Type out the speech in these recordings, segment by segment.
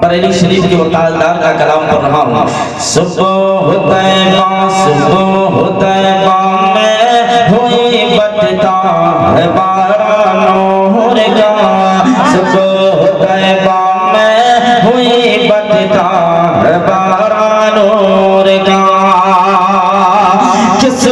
बरेली शरीफ के वकालदार का कलाम पढ़ रहा हूँ। सुबह तैबा में हुई बटता है बारा नूर का, सुबह तैबा में हुई बटता है बारा नूर का। किस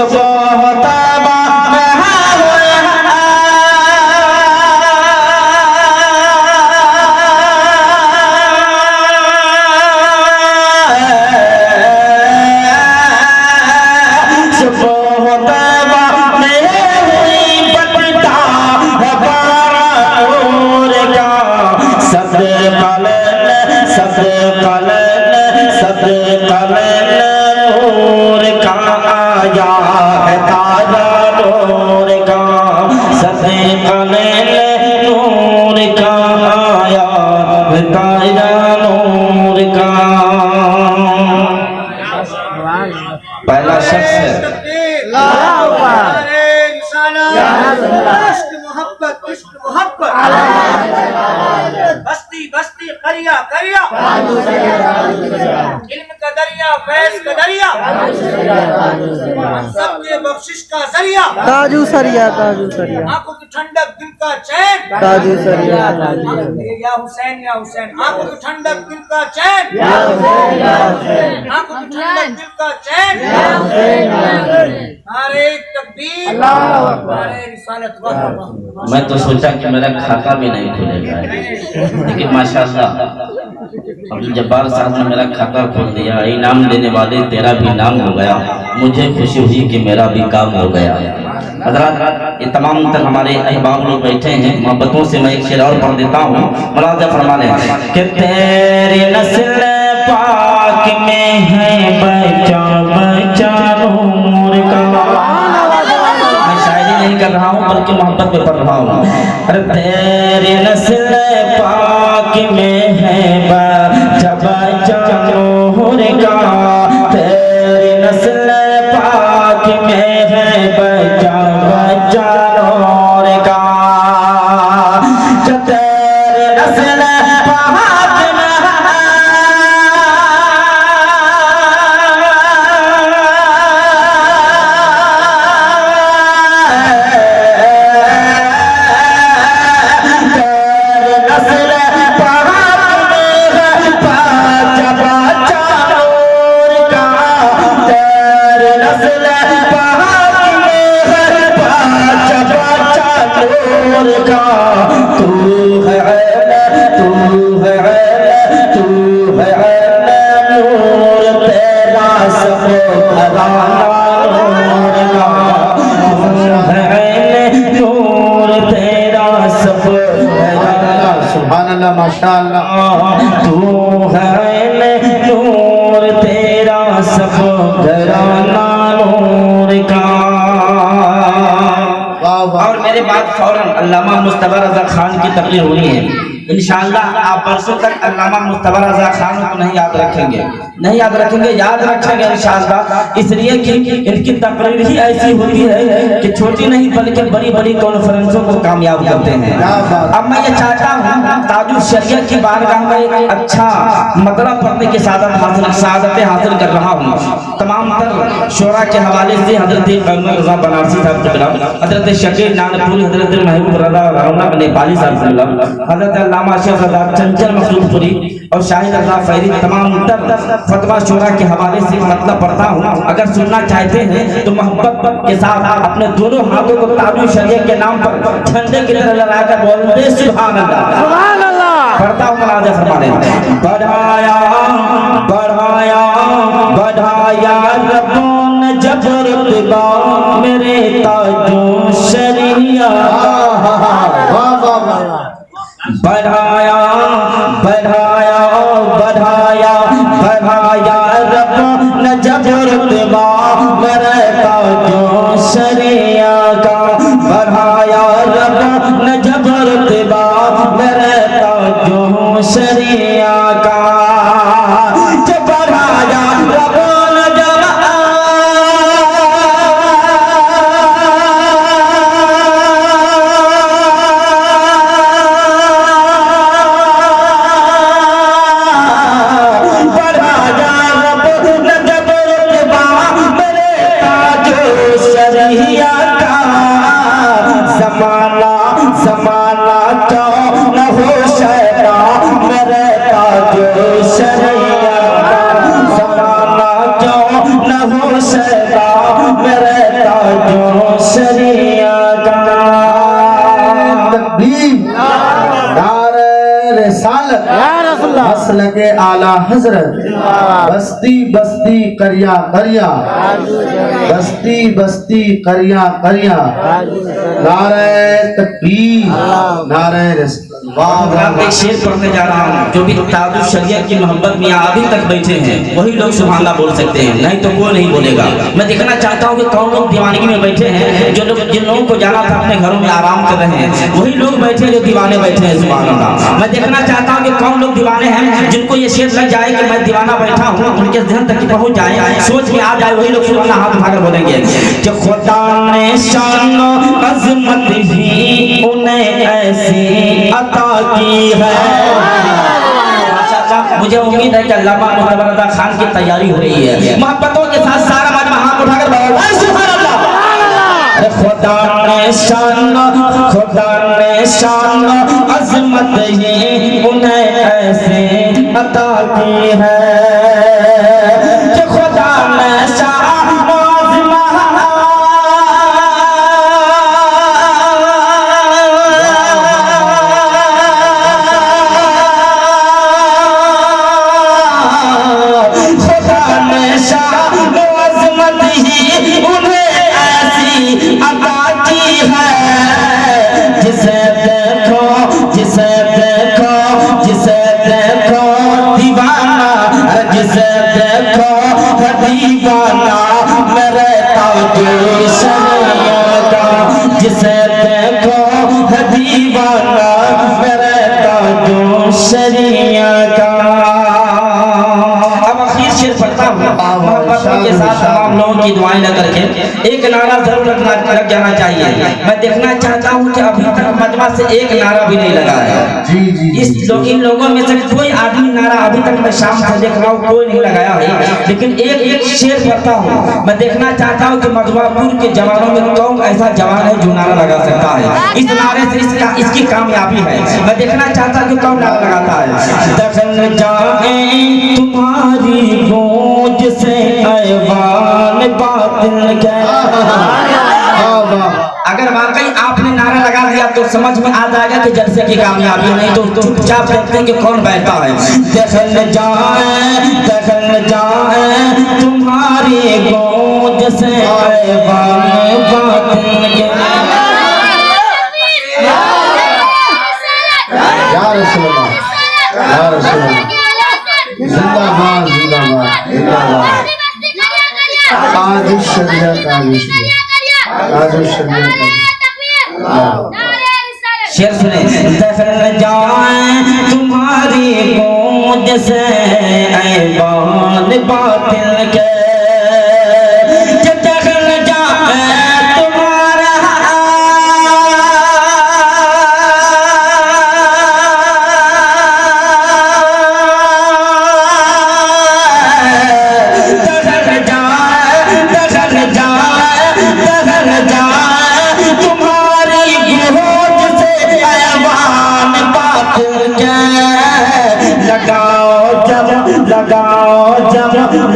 पहला शख्स है बस्ती बस्ती करिया करिया इल्म का दरिया फैज का दरिया सबके बख्शिश का जरिया ताजू सरिया आंखों की ठंडक दिल का चैन ताजू सरिया या हुसैन आंखों की ठंडक दिल का चैन आंखों की ठंडक दिल का चैन नारे तकबीर नारे रिसालत वाह। मैं तो सोचा कि मेरा खाता भी नहीं खुलेगा, लेकिन माशाअल्लाह अब्दुल जब्बार साहब ने मेरा खाता खोल दिया। इनाम देने वाले तेरा भी नाम हो गया, मुझे खुशी हुई कि मेरा भी काम हो गया। हज़रात ये तमाम तर हमारे अहबाब लोग बैठे हैं, मोहब्बतों से मैं एक शेर और पढ़ देता हूँ। मुलाज़ा फरमा लें कि तेरे नस्ल पाक में है बचा बचा नूर का। मैं शायरी नहीं कर रहा हूँ बल्कि मोहब्बत में पढ़ रहा हूँ। अरे तेरे नस्ल पाक में है बचा बचा नूर का, तेरे नस्ल पाक में है बचा बचा नूर का। तेरे नस्ल पाक में माशाअल्लाह तू है नूर तेरा सब घराना नूर का। और मेरे बाद फौरन अल्लामा मुस्तफा रज़ा खान की तकरीर होनी है। इंशाअल्लाह आप बरसों तक अल्लामा मुस्तफा रज़ा खान को नहीं याद रखेंगे, याद रखेंगे इंशाअल्लाह, इसलिए कि इनकी तकरीर ही ऐसी होती है कि छोटी नहीं बल्कि बड़ी बड़ी कॉन्फ्रेंसों को कामयाब करते हैं। अब मैं ये चाहता हूँ ताजुल शरिया की बारगाह में एक अच्छा मतलब पढ़ने की सादतें हासिल कर रहा हूँ। तमाम तर शोरा के हवाले से हजरत रज़ा बनारसी साहब से मिला, हजरत शकील नानपुरी, हजरत महबूब रज़ा रौनक नेपाली साहब से मिला, हजरत अल्लामा शेख चंचल मखदूमपुरी और शाहिद रज़ा फैरी। तमाम तर फतवा शोरा के हवाले से मतलब पढ़ता हूँ। अगर सुनना चाहते हैं तो मोहब्बत के साथ अपने दोनों हाथों को ताजुल शरिया के नाम पर ठंडे की तरह लगाकर बोलते सुभान अल्लाह, सुभान अल्लाह। पढ़ता हूँ मुलाज़ा फरमाने। बढ़ाया बढ़ाया बढ़ाया रब्बों ने जबर रुतबा मेरे ताजुल शरिया, बढ़ाया बढ़ाया बढ़ाया बढ़ाया रब्बों ने जबर रुतबा मेरे ताजुल शरिया का, बढ़ाया रब्बों ने जबर रुतबा मेरे ताजुल शरिया का। शरिया का जमाना जमाना क्यों न हो शैता मेरे ताजो शरिया का जमाना क्यों न हो शैता मेरे ताजो शरिया का। मसलक आला हजरत बस्ती बस्ती करिया करिया बस्ती बस्ती करिया करिया नारे तकबीर नारे मैं एक शेर पढ़ने जा रहा हूँ। जो भी ताजु शरिया की मोहब्बत में अभी तक बैठे हैं वही लोग सुभान अल्लाह बोल सकते हैं, नहीं तो वो नहीं बोलेगा। मैं देखना चाहता हूँ कि कौन लोग दीवानगी में बैठे हैं, जो लोग जिन लोगों को जाना था अपने घरों में आराम कर रहे हैं वही लोग बैठे जो दीवाने बैठे हैं सुभान अल्लाह। मैं देखना चाहता हूँ कि कौन लोग दीवाने हैं जिनको ये शेर लग जाए कि मैं दीवाना बैठा हूँ, उनके ध्यान तक पहुँच जाए, सोच के आ जाए, वही लोग सुभान अल्लाह हाथ उठाकर बोलेंगे कि खुदा ने शान अज़मत ही उन्हें ऐसी अता की है। मुझे उम्मीद है कि अल्लामा मुस्तफा रज़ा खान की तैयारी हो रही है। मोहब्बतों के साथ सारा मजमा हाथ उठाकर बोलो सुभान अल्लाह। अरे खुदा ने शान अज़मत ही उन्हें ऐसे अता की है कि खुदा ने शान के साथ तमाम लोगों की दुआएं लग करके एक नारा जरूर लग जाना चाहिए। मैं देखना चाहता हूं कि अभी तक मजमा से एक नारा भी नहीं लगा है। जी जी इन लोगों में से कोई आदमी नारा अभी तक मैं शाम से देख रहा हूँ कोई नहीं लगाया है, लेकिन एक एक शेर पढ़ता हूँ। मैं देखना चाहता हूँ कि मजमापुर के जवानों में कौन ऐसा जवान है जो नारा लगा सकता है। इस नारे से इसकी कामयाबी है। मैं देखना चाहता हूँ कि कौन नारा लगाता है। दखल जाए तुम्हारी गूंज से ऐवान बातिल के। अगर वाकई आपने नारा लगा दिया तो समझ में आ जाएगा कि जलसे की कामयाबी, नहीं तो चुपचाप देखते हैं कि कौन बैठा है। दखल जाए तुम्हारी गूंज से ऐवान बातिल के। या रसूल अल्लाह या रसूल अल्लाह जिंदाबाद जिंदाबाद जिंदाबाद। ताजुश शरिया ताजुश शरिया शेर सुने। दखल जाए तुम्हारी गूंज से ऐवान बातिल के। दखल जाए तुम्हारा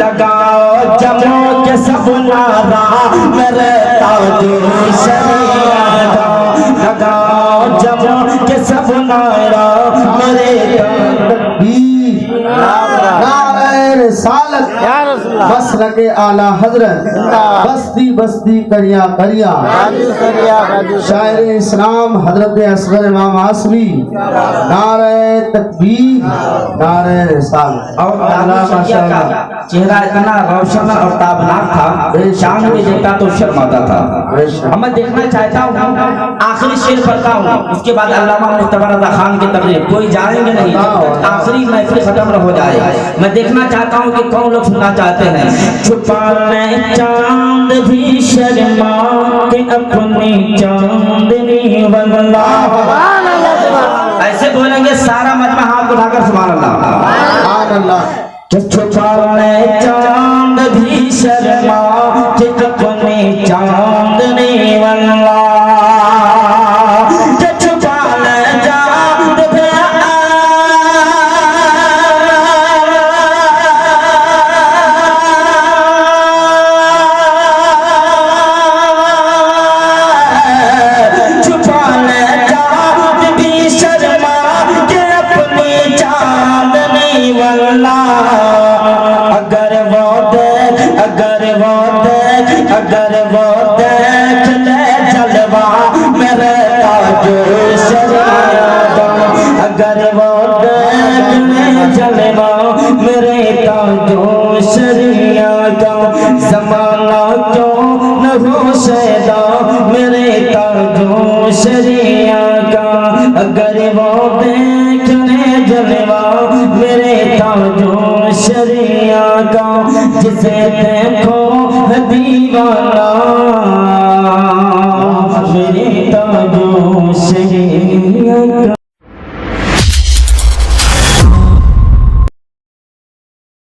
लगाओ जमो के सब नारा मेरे ताजो शरिया का। लगाओ जमो के सब नारा मेरे नारे रिसालत मसलक आला हजरत बस्ती बस्ती करिया करिया शायर इस्लाम हजरत असगर इमाम आसमी नारे तकबीर नारे रिसालत। और माशाअल्लाह चेहरा इतना रोशन और ताबनाक था, शाम में देखता तो शर्माता था। मैं देखना चाहता हूँ आखिरी शेर पढ़ता हूँ, उसके बाद अल्लामा मुस्तफा रज़ा खान की तकरीर कोई जाएंगे नहीं, आखिरी महफिल खत्म न हो जाए। मैं देखना चाहता हूँ कि कौन लोग सुनना चाहते हैं। छुपाने चांद भी शर्मा के अपनी चांदनी वल्ला। ऐसे बोलेंगे सारा मजमा हाथ उठाकर सुभान अल्लाह। छुपाने चांद भी शर्मा के अपनी चांद वल्लाह के छुपा ले जा छुपा ले जा भी शर्मा के अपनी चांदनी वल्लाह अगर वो देख ले जलवा मेरे ताजो शरिया का अगर वो देख ले जलवा मेरे ताजो शरिया का ज़माना क्यों न हो शैदा मेरे ताजो शरिया का अगर वो देख ले जलवा मेरे ताजो शरिया का जिसे देखो है दीवाना मेरे ताजो शरिया